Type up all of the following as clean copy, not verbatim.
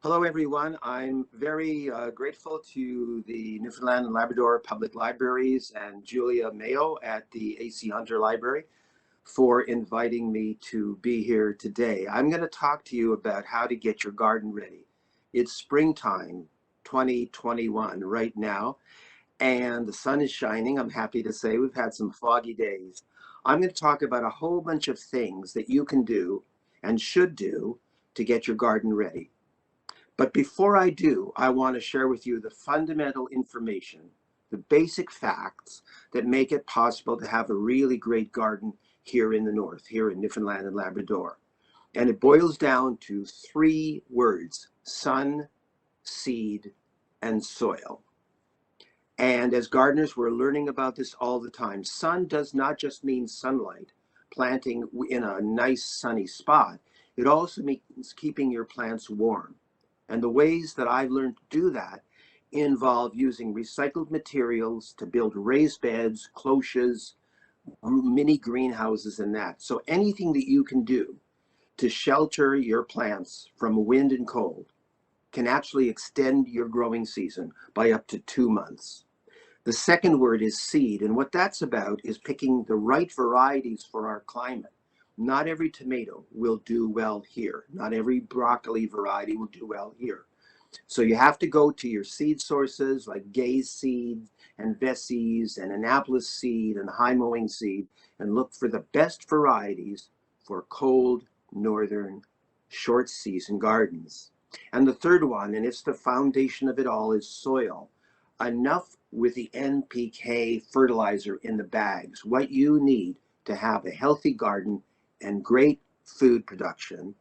Hello, everyone. I'm very grateful to the Newfoundland and Labrador Public Libraries and Julia Mayo at the AC Hunter Library for inviting me to be here today. I'm going to talk to you about how to get your garden ready. It's springtime 2021 right now, and the sun is shining. I'm happy to say we've had some foggy days. I'm going to talk about a whole bunch of things that you can do and should do to get your garden ready. But before I do, I want to share with you the fundamental information, the basic facts that make it possible to have a really great garden here in the north, here in Newfoundland and Labrador. And it boils down to three words: sun, seed, and soil. And as gardeners, we're learning about this all the time. Sun does not just mean sunlight, planting in a nice sunny spot. It also means keeping your plants warm. And the ways that I've learned to do that involve using recycled materials to build raised beds, cloches, mini greenhouses, and that. So anything that you can do to shelter your plants from wind and cold can actually extend your growing season by up to 2 months. The second word is seed, and what that's about is picking the right varieties for our climate. Not every tomato will do well here. Not every broccoli variety will do well here. So you have to go to your seed sources like Gaze Seed and Vessey's and Annapolis Seed and High Mowing Seed and look for the best varieties for cold, northern, short season gardens. And the third one, and it's the foundation of it all, is soil. Enough with the NPK fertilizer in the bags. What you need to have a healthy garden and great food production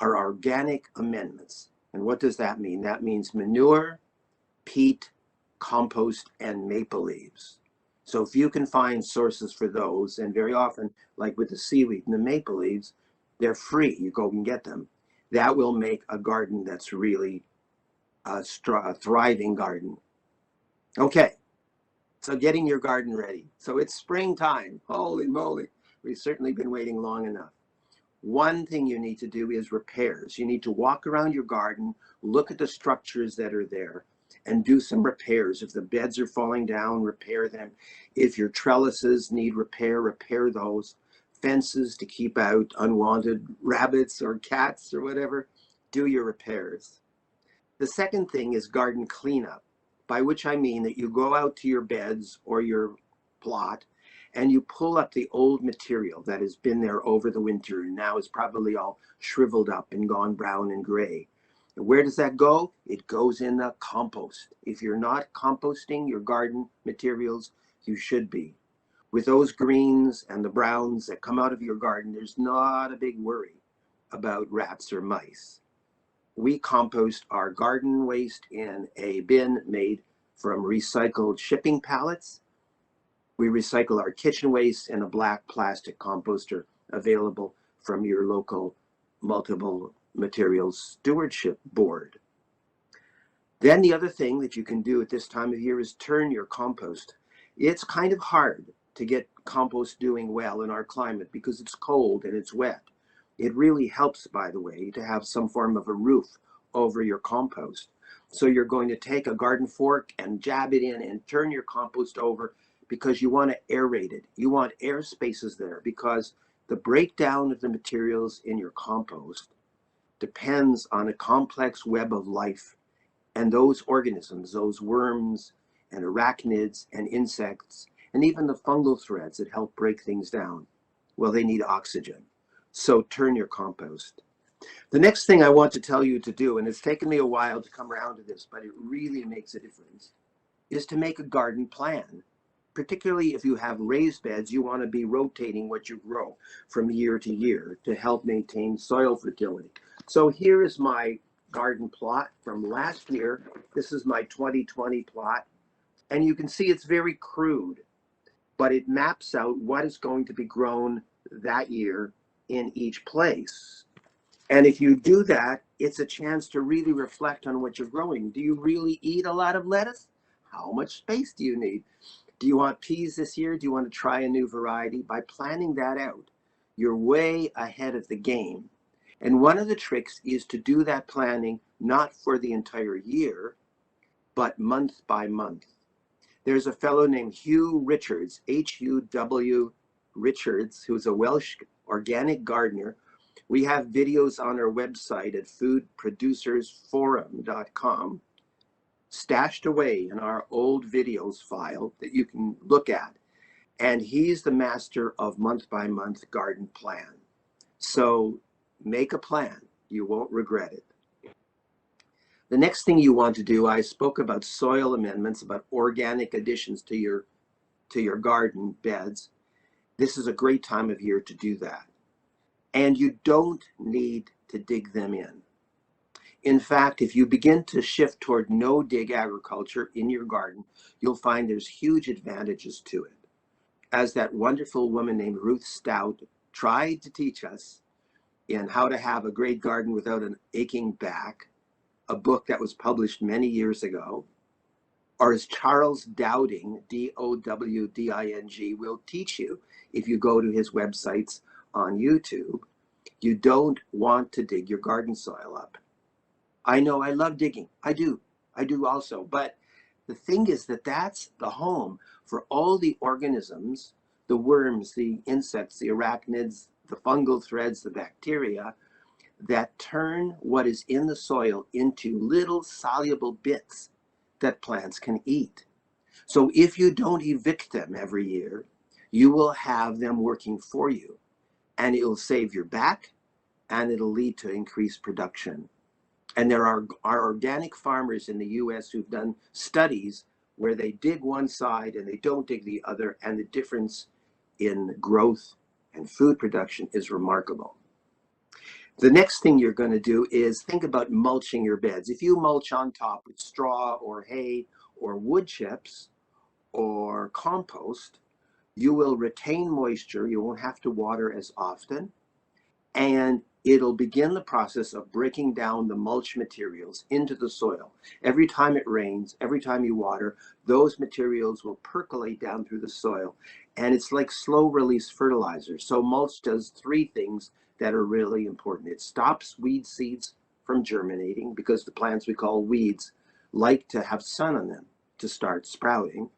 are organic amendments. And what does that mean? That means manure, peat, compost, and maple leaves. So if you can find sources for those, and very often, like with the seaweed and the maple leaves, they're free. You go and get them. That will make a garden that's really a thriving garden. Okay, so getting your garden ready. So it's springtime. Holy moly, we've certainly been waiting long enough. One thing you need to do is repairs. You need to walk around your garden, look at the structures that are there, and do some repairs. If the beds are falling down, repair them. If your trellises need repair, repair those. Fences to keep out unwanted rabbits or cats or whatever, do your repairs. The second thing is garden cleanup, by which I mean that you go out to your beds or your plot and you pull up the old material that has been there over the winter and now is probably all shriveled up and gone brown and gray. And where does that go? It goes in the compost. If you're not composting your garden materials, you should be. With those greens and the browns that come out of your garden, there's not a big worry about rats or mice. We compost our garden waste in a bin made from recycled shipping pallets. We recycle our kitchen waste in a black plastic composter available from your local multiple materials stewardship board. Then the other thing that you can do at this time of year is turn your compost. It's kind of hard to get compost doing well in our climate because it's cold and it's wet. It really helps, by the way, to have some form of a roof over your compost. So you're going to take a garden fork and jab it in and turn your compost over because you want to aerate it. You want air spaces there because the breakdown of the materials in your compost depends on a complex web of life. And those organisms, those worms and arachnids and insects, and even the fungal threads that help break things down, well, they need oxygen. So turn your compost. The next thing I want to tell you to do, and it's taken me a while to come around to this, but it really makes a difference, is to make a garden plan. Particularly if you have raised beds, you want to be rotating what you grow from year to year to help maintain soil fertility. So here is my garden plot from last year. This is my 2020 plot. And you can see it's very crude, but it maps out what is going to be grown that year in each place. And if you do that, it's a chance to really reflect on what you're growing. Do you really eat a lot of lettuce? How much space do you need? Do you want peas this year? Do you want to try a new variety? By planning that out, you're way ahead of the game. And one of the tricks is to do that planning not for the entire year, but month by month. There's a fellow named Hugh Richards, H-U-W Richards, who's a Welsh organic gardener. We have videos on our website at foodproducersforum.com, stashed away in our old videos file that you can look at. And he's the master of month by month garden plan. So make a plan. You won't regret it. The next thing you want to do, I spoke about soil amendments, about organic additions to your garden beds. This is a great time of year to do that. And you don't need to dig them in. In fact, if you begin to shift toward no-dig agriculture in your garden, you'll find there's huge advantages to it. As that wonderful woman named Ruth Stout tried to teach us in How to Have a Great Garden Without an Aching Back, a book that was published many years ago, or as Charles Dowding, D-O-W-D-I-N-G, will teach you if you go to his websites on YouTube, you don't want to dig your garden soil up. I know, I love digging. I do also. But the thing is that that's the home for all the organisms, the worms, the insects, the arachnids, the fungal threads, the bacteria, that turn what is in the soil into little soluble bits that plants can eat. So if you don't evict them every year, you will have them working for you, and it'll save your back, and it'll lead to increased production. And there are organic farmers in the US who've done studies where they dig one side and they don't dig the other, and the difference in growth and food production is remarkable. The next thing you're going to do is think about mulching your beds. If you mulch on top with straw or hay or wood chips or compost, you will retain moisture. You won't have to water as often, and it'll begin the process of breaking down the mulch materials into the soil. Every time it rains, every time you water, those materials will percolate down through the soil, and it's like slow release fertilizer. So mulch does three things that are really important. It stops weed seeds from germinating, because the plants we call weeds like to have sun on them to start sprouting.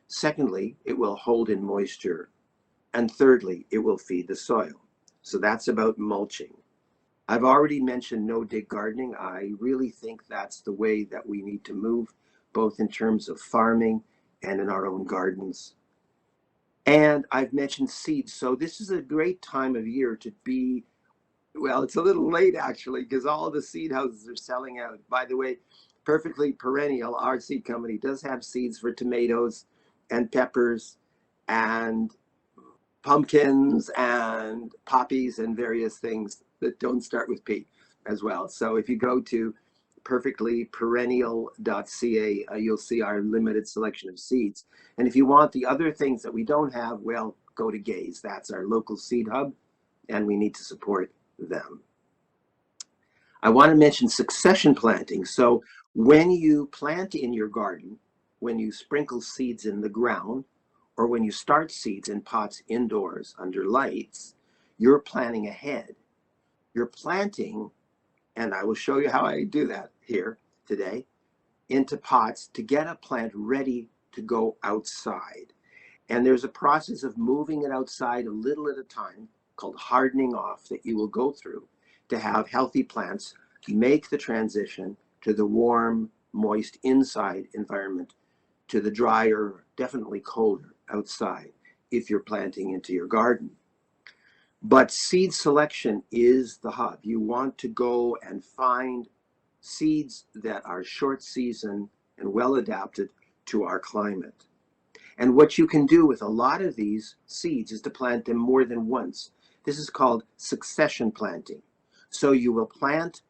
Secondly, it will hold in moisture. And thirdly, it will feed the soil. So that's about mulching. I've already mentioned no-dig gardening. I really think that's the way that we need to move, both in terms of farming and in our own gardens. And I've mentioned seeds. So this is a great time of year to be, well, it's a little late actually, because all the seed houses are selling out. By the way, Perfectly Perennial, our seed company, does have seeds for tomatoes and peppers and pumpkins and poppies and various things that don't start with P as well. So if you go to perfectlyperennial.ca, you'll see our limited selection of seeds. And if you want the other things that we don't have, well, go to Gaze. That's our local seed hub, and we need to support them. I want to mention succession planting. So when you plant in your garden, when you sprinkle seeds in the ground, or when you start seeds in pots indoors under lights, you're planning ahead. You're planting, and I will show you how I do that here today, into pots to get a plant ready to go outside. And there's a process of moving it outside a little at a time called hardening off that you will go through to have healthy plants make the transition to the warm, moist inside environment, to the drier, definitely colder outside if you're planting into your garden. But seed selection is the hub. You want to go and find seeds that are short season and well adapted to our climate. And what you can do with a lot of these seeds is to plant them more than once. This is called succession planting. So you will plant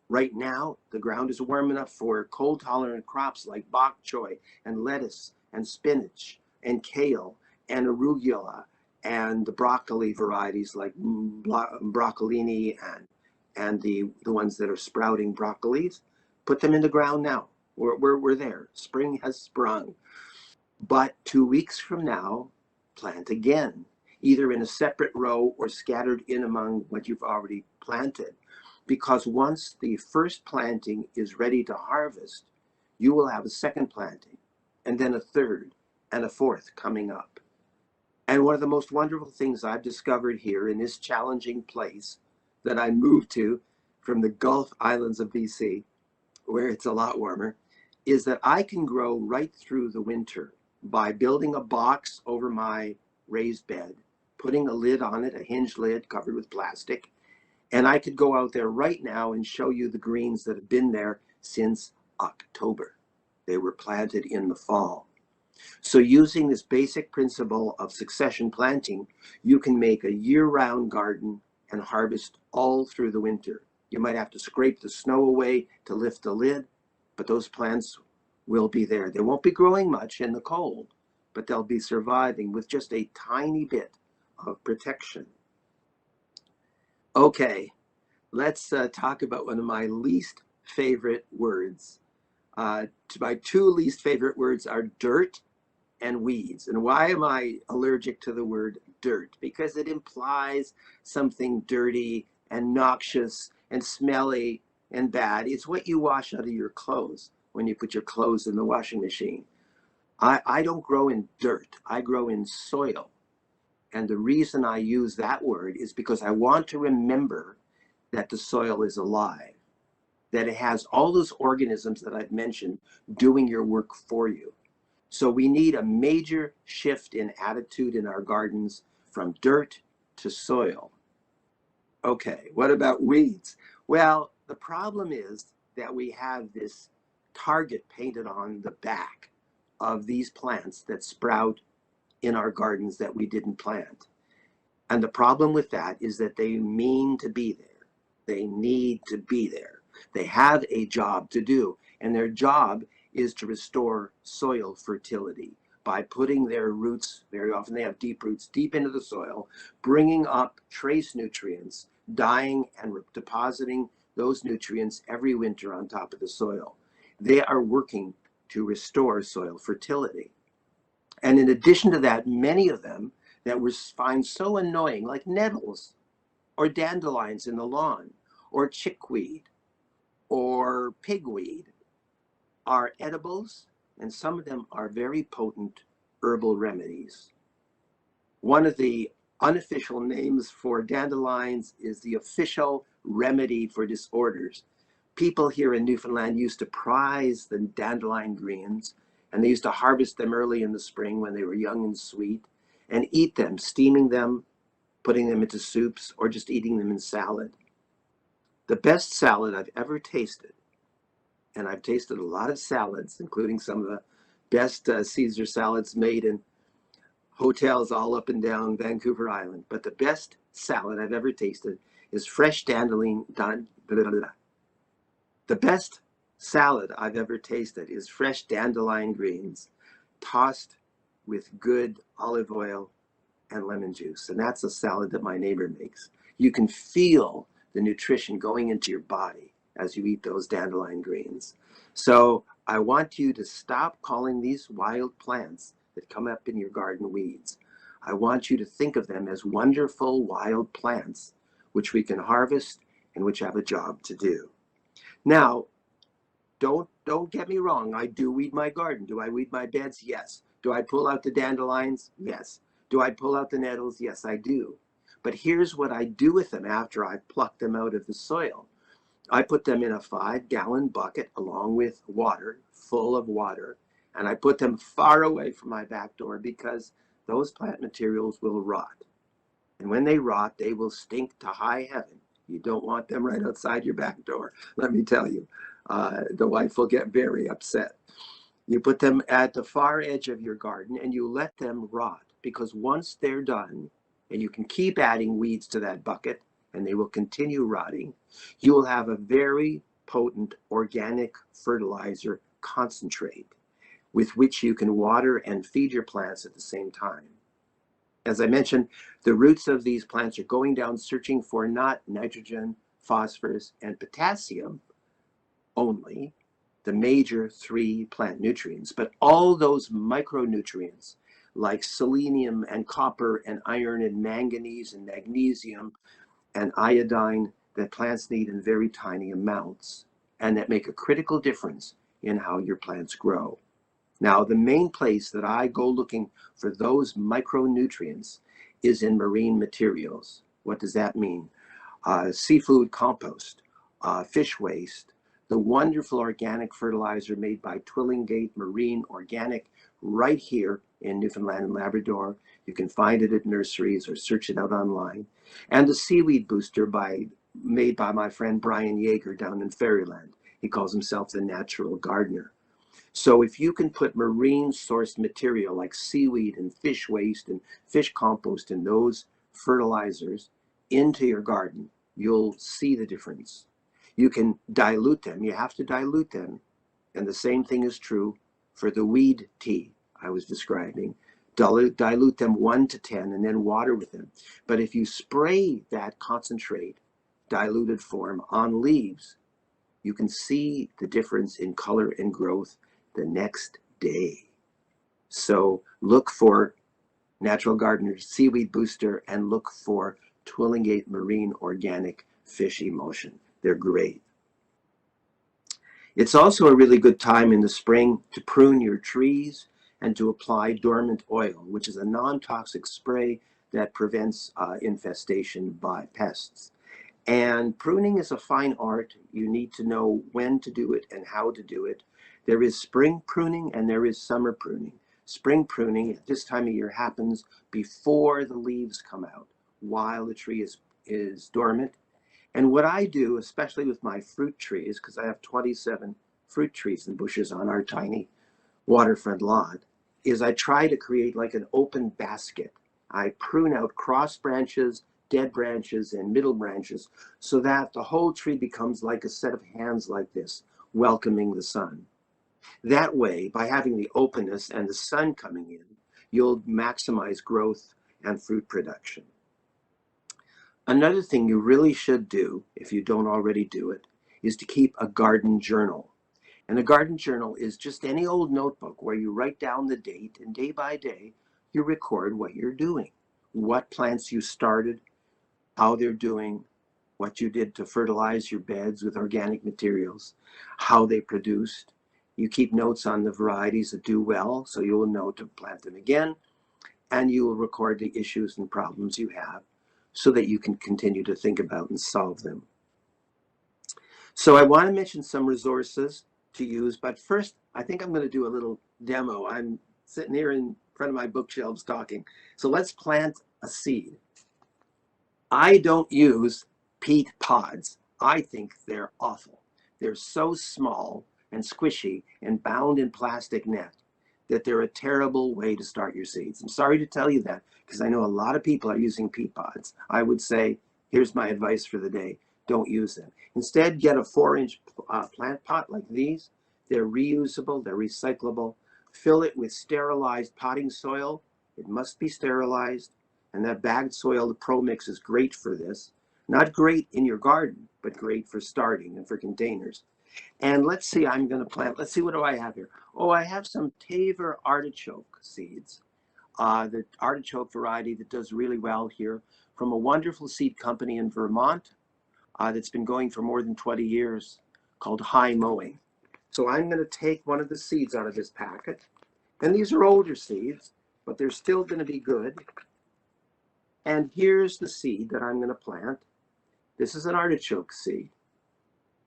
right now, the ground is warm enough for cold tolerant crops like bok choy and lettuce and spinach and kale and arugula and the broccoli varieties like broccolini and the ones that are sprouting broccolis. Put them in the ground now. We're there. Spring has sprung. But 2 weeks from now, plant again, either in a separate row or scattered in among what you've already planted. because once the first planting is ready to harvest, you will have a second planting, and then a third, and a fourth coming up. And one of the most wonderful things I've discovered here in this challenging place that I moved to from the Gulf Islands of BC, where it's a lot warmer, is that I can grow right through the winter by building a box over my raised bed, putting a lid on it, a hinged lid covered with plastic, and I could go out there right now and show you the greens that have been there since October. They were planted in the fall. So using this basic principle of succession planting, you can make a year-round garden and harvest all through the winter. You might have to scrape the snow away to lift the lid, but those plants will be there. They won't be growing much in the cold, but they'll be surviving with just a tiny bit of protection. Okay, let's talk about one of my least favorite words. My two least favorite words are dirt and weeds. And why am I allergic to the word dirt? Because it implies something dirty and noxious and smelly and bad. It's what you wash out of your clothes when you put your clothes in the washing machine. I don't grow in dirt, I grow in soil. And the reason I use that word is because I want to remember that the soil is alive, that it has all those organisms that I've mentioned doing your work for you. So we need a major shift in attitude in our gardens from dirt to soil. Okay, what about weeds? Well, the problem is that we have this target painted on the back of these plants that sprout in our gardens that we didn't plant. And the problem with that is that they mean to be there. They need to be there. They have a job to do, and their job is to restore soil fertility by putting their roots, very often they have deep roots, deep into the soil, bringing up trace nutrients, dying and depositing those nutrients every winter on top of the soil. They are working to restore soil fertility. And in addition to that, many of them that we find so annoying, like nettles or dandelions in the lawn or chickweed or pigweed, are edibles, and some of them are very potent herbal remedies. One of the unofficial names for dandelions is the official remedy for disorders. People here in Newfoundland used to prize the dandelion greens, and they used to harvest them early in the spring when they were young and sweet, and eat them, steaming them, putting them into soups, or just eating them in salad. The best salad I've ever tasted, and I've tasted a lot of salads, including some of the best Caesar salads made in hotels all up and down Vancouver Island. But the best salad I've ever tasted is fresh dandelion. The best salad I've ever tasted is fresh dandelion greens tossed with good olive oil and lemon juice. And that's a salad that my neighbor makes. You can feel the nutrition going into your body as you eat those dandelion greens. So I want you to stop calling these wild plants that come up in your garden weeds. I want you to think of them as wonderful wild plants which we can harvest and which have a job to do. Now, don't get me wrong. I do weed my garden. Do I weed my beds? Yes. Do I pull out the dandelions? Yes. Do I pull out the nettles? Yes, I do. But here's what I do with them after I've plucked them out of the soil. I put them in a 5-gallon bucket along with water, full of water, and I put them far away from my back door because those plant materials will rot. And when they rot, they will stink to high heaven. You don't want them right outside your back door, let me tell you. The wife will get very upset. You put them at the far edge of your garden and you let them rot, because once they're done, and you can keep adding weeds to that bucket and they will continue rotting, you will have a very potent organic fertilizer concentrate with which you can water and feed your plants at the same time. As I mentioned, the roots of these plants are going down searching for not nitrogen, phosphorus, and potassium only, the major 3 plant nutrients, but all those micronutrients like selenium and copper and iron and manganese and magnesium and iodine that plants need in very tiny amounts and that make a critical difference in how your plants grow. Now, the main place that I go looking for those micronutrients is in marine materials. What does that mean? Seafood compost, fish waste, the wonderful organic fertilizer made by Twillingate Marine Organic right here in Newfoundland and Labrador. You can find it at nurseries or search it out online. And the seaweed booster made by my friend Brian Yeager down in Fairyland. He calls himself the natural gardener. So if you can put marine sourced material like seaweed and fish waste and fish compost and those fertilizers into your garden, you'll see the difference. You can dilute them. You have to dilute them. And the same thing is true for the weed tea I was describing. Dilute them 1 to 10 and then water with them. But if you spray that concentrate, diluted form on leaves, you can see the difference in color and growth the next day. So look for Natural Gardener's Seaweed Booster and look for Twillingate Marine Organic Fish Emulsion. They're great. It's also a really good time in the spring to prune your trees and to apply dormant oil, which is a non-toxic spray that prevents infestation by pests. And pruning is a fine art. You need to know when to do it and how to do it. There is spring pruning and there is summer pruning. Spring pruning at this time of year happens before the leaves come out, while the tree is dormant. And what I do, especially with my fruit trees, because I have 27 fruit trees and bushes on our tiny waterfront lot, is I try to create like an open basket. I prune out cross branches, dead branches, and middle branches so that the whole tree becomes like a set of hands like this, welcoming the sun. That way, by having the openness and the sun coming in, you'll maximize growth and fruit production. Another thing you really should do, if you don't already do it, is to keep a garden journal. And a garden journal is just any old notebook where you write down the date and day by day, you record what you're doing, what plants you started, how they're doing, what you did to fertilize your beds with organic materials, how they produced. You keep notes on the varieties that do well, so you will know to plant them again, and you will record the issues and problems you have so that you can continue to think about and solve them. So I want to mention some resources to use, but first I think I'm going to do a little demo. I'm sitting here in front of my bookshelves talking. So let's plant a seed. I don't use peat pods. I think they're awful. They're so small and squishy and bound in plastic net that they're a terrible way to start your seeds. I'm sorry to tell you that because I know a lot of people are using peat pods. I would say, here's my advice for the day. Don't use them. Instead, get a 4-inch plant pot like these. They're reusable, they're recyclable. Fill it with sterilized potting soil. It must be sterilized. And that bagged soil, the Pro Mix, is great for this. Not great in your garden, but great for starting and for containers. And let's see, I'm going to plant, let's see, what do I have here? Oh, I have some Tavor artichoke seeds. The artichoke variety that does really well here from a wonderful seed company in Vermont that's been going for more than 20 years called High Mowing. So I'm going to take one of the seeds out of this packet. And these are older seeds, but they're still going to be good. And here's the seed that I'm going to plant. This is an artichoke seed,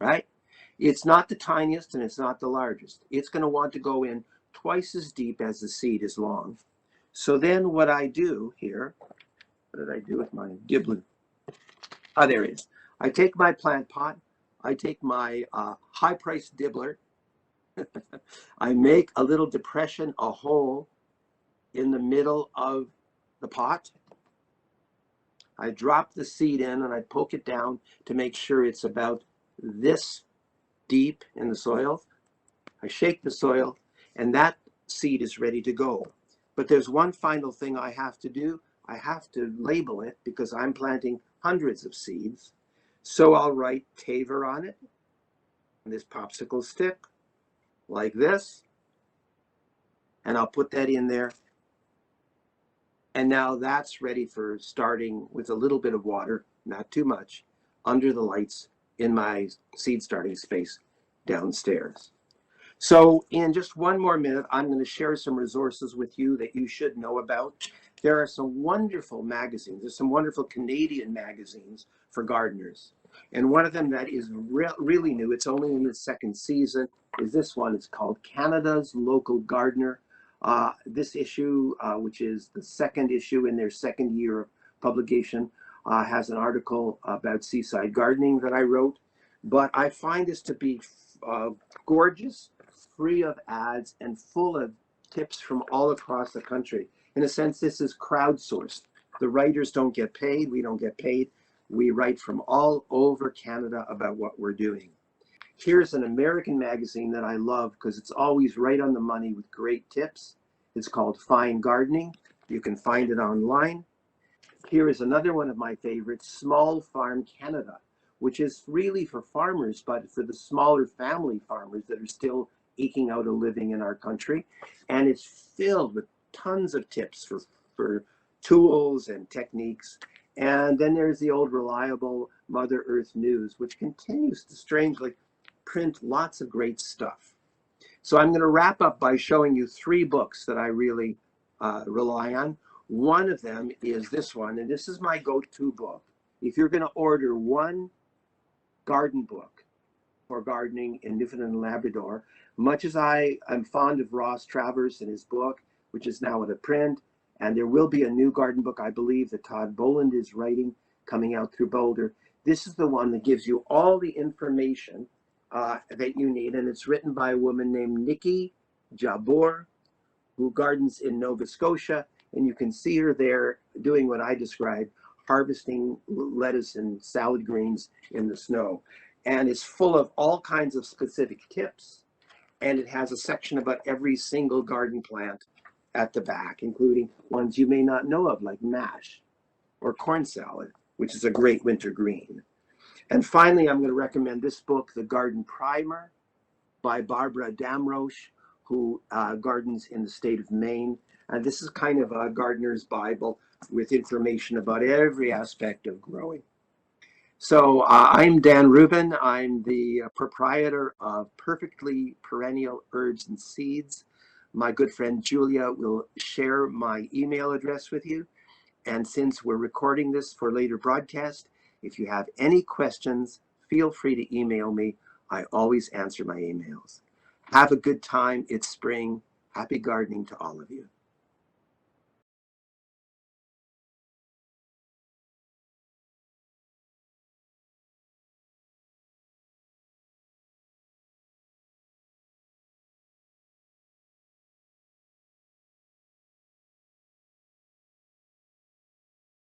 right? It's not the tiniest and it's not the largest. It's going to want to go in twice as deep as the seed is long. So then what I do here, what did I do with my dibbler? Ah, there it is. I take my plant pot, I take my high-priced dibbler, I make a little depression, a hole in the middle of the pot. I drop the seed in and I poke it down to make sure it's about this deep in the soil. I shake the soil and that seed is ready to go. But there's one final thing I have to do. I have to label it because I'm planting hundreds of seeds. So I'll write Tavor on it, and this popsicle stick, like this, and I'll put that in there. And now that's ready for starting with a little bit of water, not too much, under the lights in my seed starting space downstairs. So in just one more minute, I'm going to share some resources with you that you should know about. There are some wonderful magazines. There's some wonderful Canadian magazines for gardeners. And one of them that is really new, it's only in the second season, is this one. It's called Canada's Local Gardener. This issue, which is the second issue in their second year of publication, has an article about seaside gardening that I wrote. But I find this to be gorgeous, free of ads, and full of tips from all across the country. In a sense, this is crowdsourced. The writers don't get paid. We don't get paid. We write from all over Canada about what we're doing. Here's an American magazine that I love because it's always right on the money with great tips. It's called Fine Gardening. You can find it online. Here is another one of my favorites, Small Farm Canada, which is really for farmers, but for the smaller family farmers that are still eking out a living in our country. And it's filled with tons of tips for tools and techniques. And then there's the old reliable Mother Earth News, which continues to strangely print lots of great stuff. So I'm going to wrap up by showing you 3 books that I really rely on. One of them is this one, and this is my go-to book. If you're going to order one garden book for gardening in Newfoundland and Labrador, much as I am fond of Ross Travers and his book, which is now at a print, and there will be a new garden book, I believe, that Todd Boland is writing, coming out through Boulder. This is the one that gives you all the information that you need, and it's written by a woman named Nikki Jabbour, who gardens in Nova Scotia, and you can see her there doing what I described, harvesting lettuce and salad greens in the snow. And it's full of all kinds of specific tips, and it has a section about every single garden plant at the back, including ones you may not know of, like mash or corn salad, which is a great winter green. And finally, I'm going to recommend this book, The Garden Primer, by Barbara Damrosch, who gardens in the state of Maine. And this is kind of a gardener's Bible with information about every aspect of growing. So I'm Dan Rubin. I'm the proprietor of Perfectly Perennial Herbs and Seeds. My good friend Julia will share my email address with you. And since we're recording this for later broadcast, if you have any questions, feel free to email me. I always answer my emails. Have a good time. It's spring. Happy gardening to all of you.